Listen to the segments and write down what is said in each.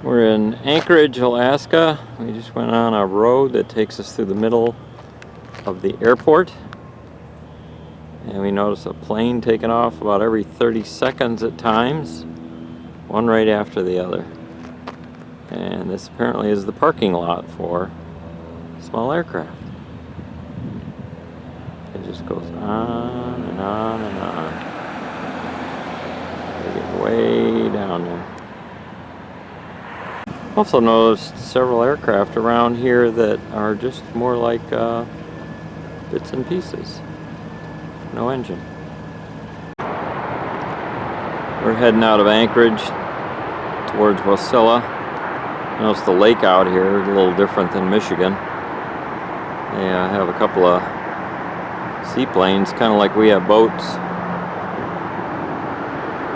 We're in Anchorage, Alaska. We just went on a road that takes us through the middle of the airport. And we noticed a plane taking off about every 30 seconds at times, one right after the other. And this apparently is the parking lot for small aircraft. It just goes on and on and on. They get way down there. Also noticed several aircraft around here that are just more like bits and pieces. No engine. We're heading out of Anchorage towards Wasilla. Notice the lake out here is a little different than Michigan. They have a couple of seaplanes, kind of like we have boats.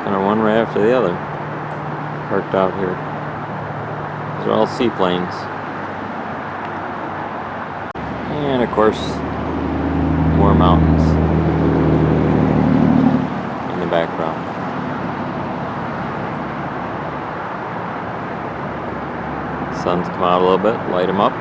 Kind of one right after the other, parked out here. These are all seaplanes. And of course, more mountains in the background. Sun's come out a little bit, light them up.